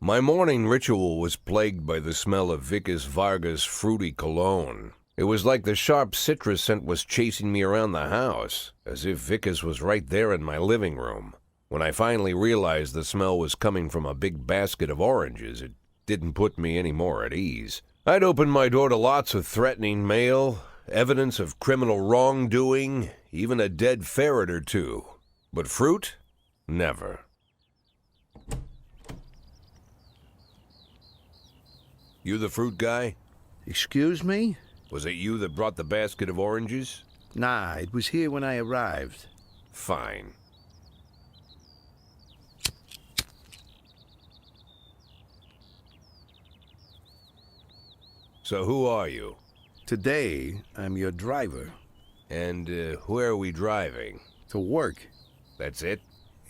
My morning ritual was plagued by the smell of Vicus Vargas' fruity cologne. It was like the sharp citrus scent was chasing me around the house, as if Vicus was right there in my living room. When I finally realized the smell was coming from a big basket of oranges, it didn't put me any more at ease. I'd opened my door to lots of threatening mail, evidence of criminal wrongdoing, even a dead ferret or two. But fruit? Never. You the fruit guy? Excuse me? Was it you that brought the basket of oranges? Nah, it was here when I arrived. Fine. So who are you? Today, I'm your driver. And where are we driving? To work. That's it?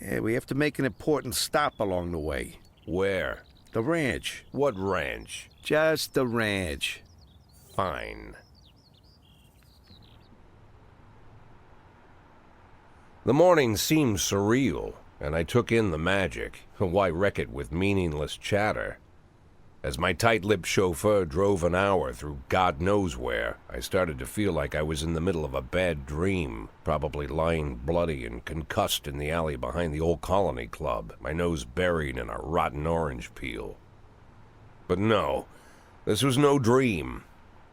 Yeah, we have to make an important stop along the way. Where? The ranch. What ranch? Just the ranch. Fine. The morning seemed surreal, and I took in the magic. Why wreck it with meaningless chatter? As my tight-lipped chauffeur drove an hour through God knows where, I started to feel like I was in the middle of a bad dream, probably lying bloody and concussed in the alley behind the old Colony Club, my nose buried in a rotten orange peel. But no, this was no dream.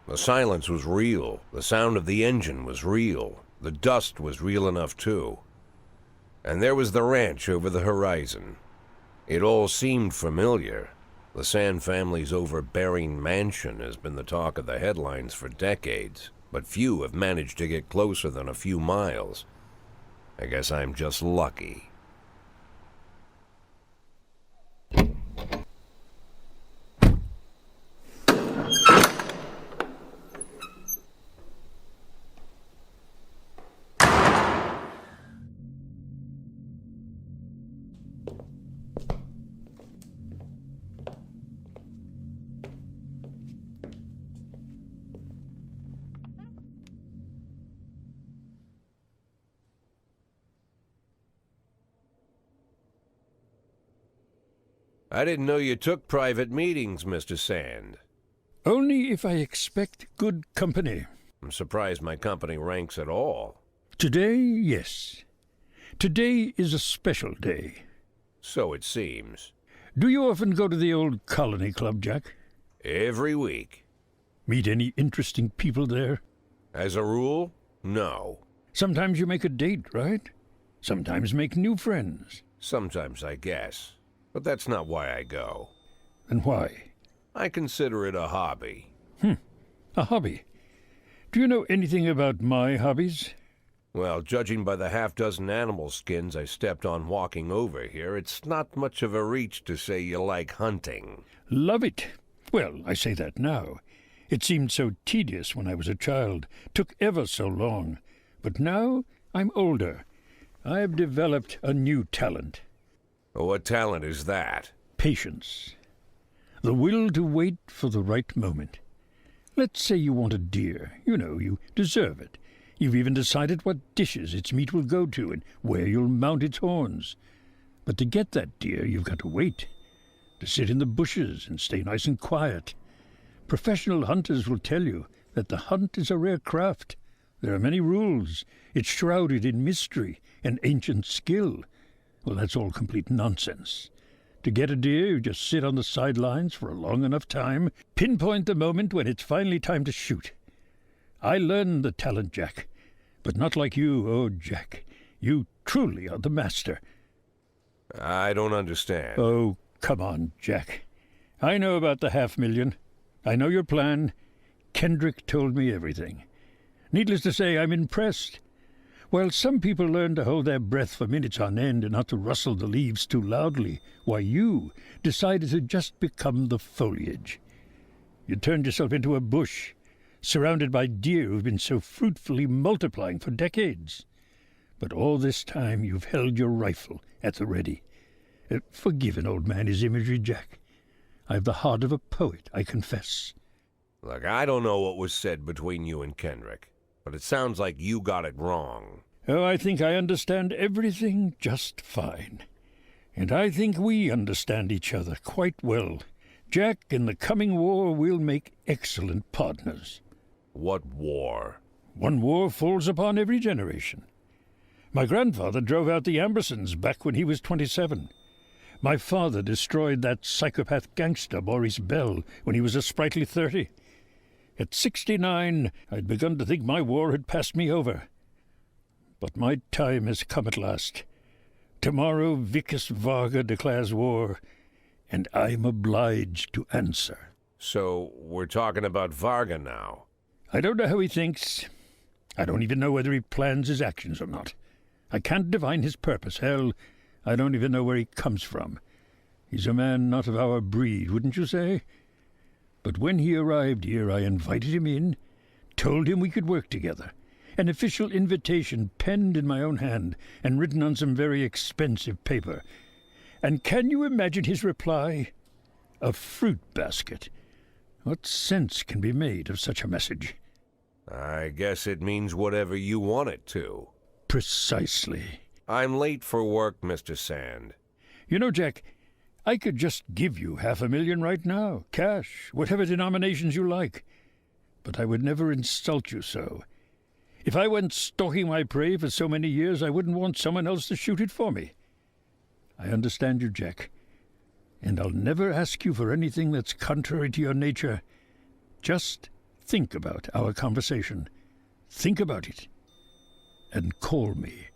The silence was real. The sound of the engine was real. The dust was real enough, too. And there was the ranch over the horizon. It all seemed familiar. The Sand family's overbearing mansion has been the talk of the headlines for decades, but few have managed to get closer than a few miles. I guess I'm just lucky. I didn't know you took private meetings, Mr. Sand. Only if I expect good company. I'm surprised my company ranks at all. Today, yes. Today is a special day. So it seems. Do you often go to the old Colony Club, Jack? Every week. Meet any interesting people there? As a rule, no. Sometimes you make a date, right? Sometimes make new friends. Sometimes, I guess. But that's not why I go. And why? I consider it a hobby. A hobby. Do you know anything about my hobbies? Well, judging by the half-dozen animal skins I stepped on walking over here, it's not much of a reach to say you like hunting. Love it. Well, I say that now. It seemed so tedious when I was a child. Took ever so long. But now I'm older. I've developed a new talent. What talent is that? Patience. The will to wait for the right moment. Let's say you want a deer. You know, you deserve it. You've even decided what dishes its meat will go to and where you'll mount its horns. But to get that deer, you've got to wait. To sit in the bushes and stay nice and quiet. Professional hunters will tell you that the hunt is a rare craft. There are many rules. It's shrouded in mystery and ancient skill. Well, that's all complete nonsense. To get a deer, you just sit on the sidelines for a long enough time, pinpoint the moment when it's finally time to shoot. I learned the talent, Jack, but not like you, oh, Jack. You truly are the master. I don't understand. Oh, come on, Jack. I know about the 500,000. I know your plan. Kendrick told me everything. Needless to say, I'm impressed. While some people learn to hold their breath for minutes on end and not to rustle the leaves too loudly, why you decided to just become the foliage. You turned yourself into a bush, surrounded by deer who've been so fruitfully multiplying for decades. But all this time you've held your rifle at the ready. Forgive an old man his imagery, Jack. I've the heart of a poet, I confess. Look, I don't know what was said between you and Kendrick, but it sounds like you got it wrong. Oh, I think I understand everything just fine. And I think we understand each other quite well. Jack, in the coming war we'll make excellent partners. What war? One war falls upon every generation. My grandfather drove out the Ambersons back when he was 27. My father destroyed that psychopath gangster Maurice Bell when he was a sprightly 30. At 69, I'd begun to think my war had passed me over. But my time has come at last. Tomorrow Vickis Varga declares war, and I'm obliged to answer. So, we're talking about Varga now. I don't know how he thinks. I don't even know whether he plans his actions or not. I can't divine his purpose. Hell, I don't even know where he comes from. He's a man not of our breed, wouldn't you say? But when he arrived here, I invited him in, told him we could work together. An official invitation penned in my own hand and written on some very expensive paper. And can you imagine his reply? A fruit basket. What sense can be made of such a message? I guess it means whatever you want it to. Precisely. I'm late for work, Mr. Sand. You know, Jack, I could just give you $500,000 right now, cash, whatever denominations you like. But I would never insult you so. If I went stalking my prey for so many years, I wouldn't want someone else to shoot it for me. I understand you, Jack, and I'll never ask you for anything that's contrary to your nature. Just think about our conversation. Think about it, and call me.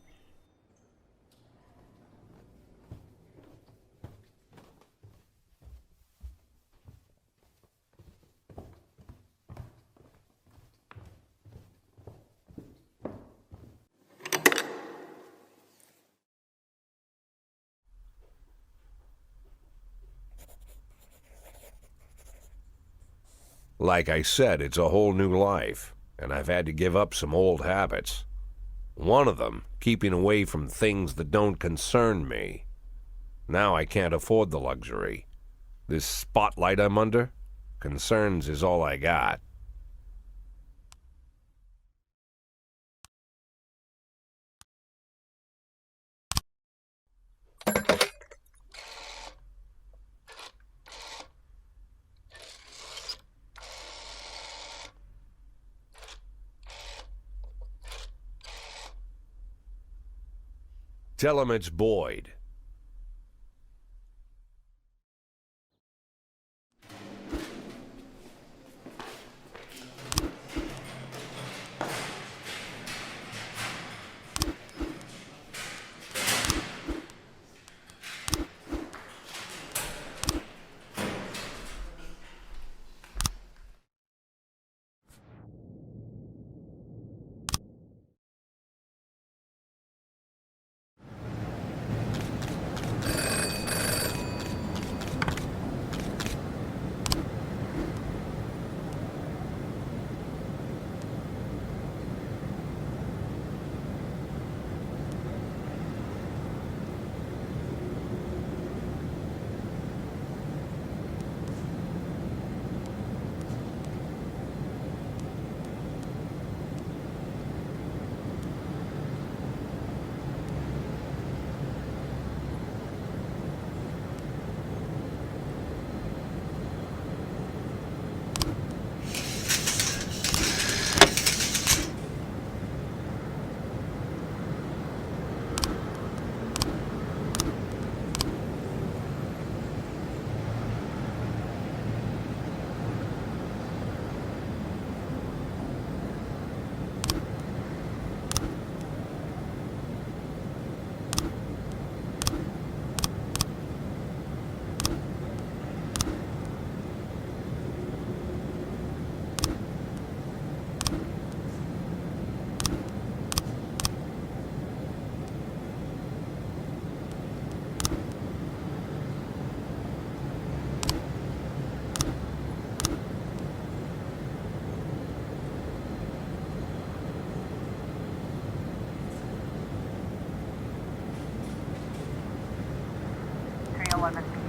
Like I said, it's a whole new life, and I've had to give up some old habits. One of them, keeping away from things that don't concern me. Now I can't afford the luxury. This spotlight I'm under, concerns is all I got. Tell him it's Boyd.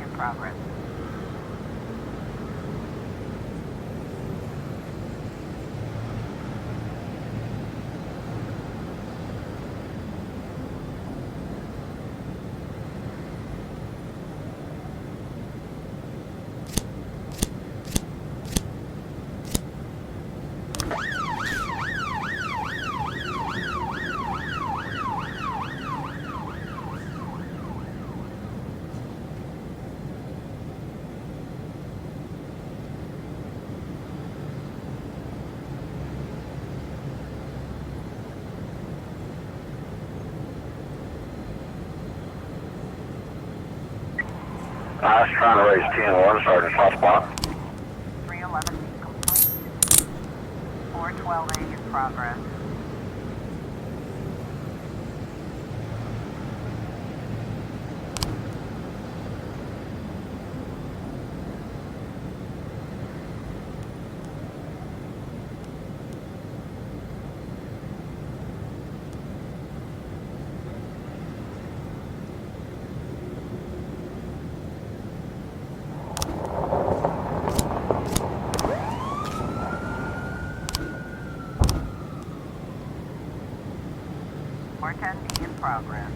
in progress. I was trying to raise 10-1, Sergeant Hotspot. 311 complete. 412A in progress. Four 10B in progress.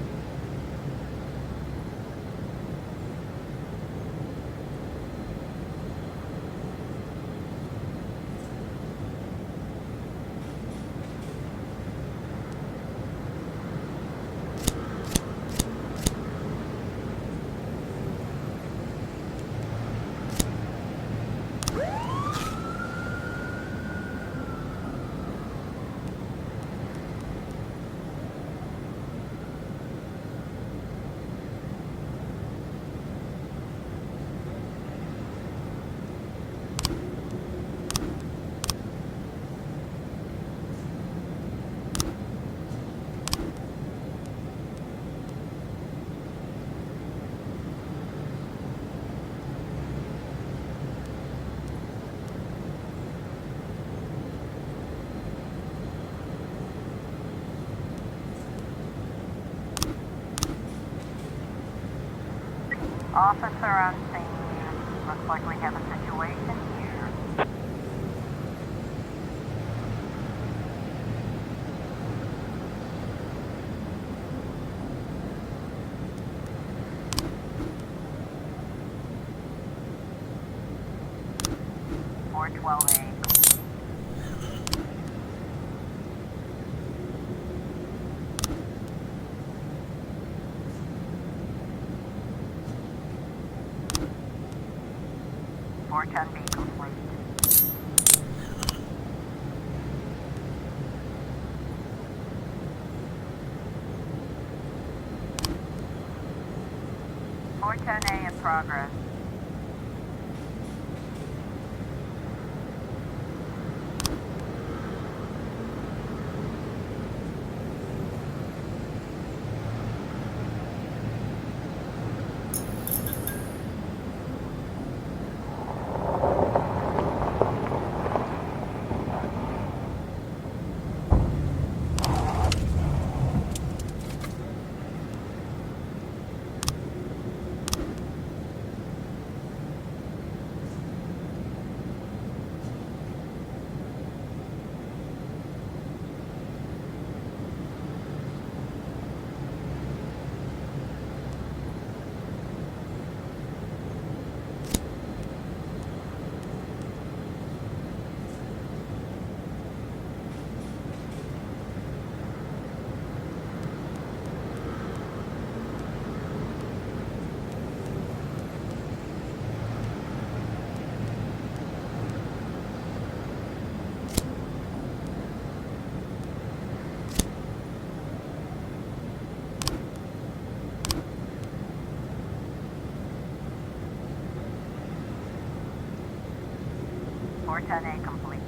Officer on scene. Looks like we have a situation here. Four 12A. Four 10B complete. Four 10A in progress. Four 10A complete.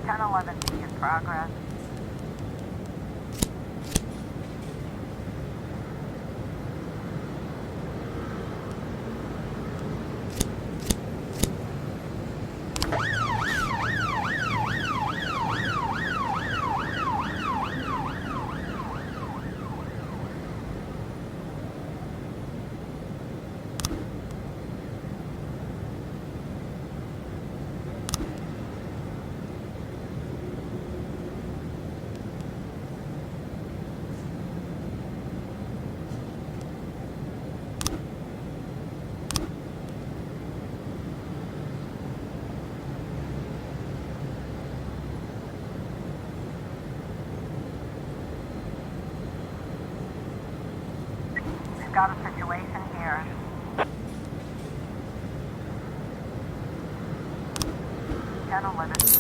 Ten 11B in progress. got a situation here. 10-11.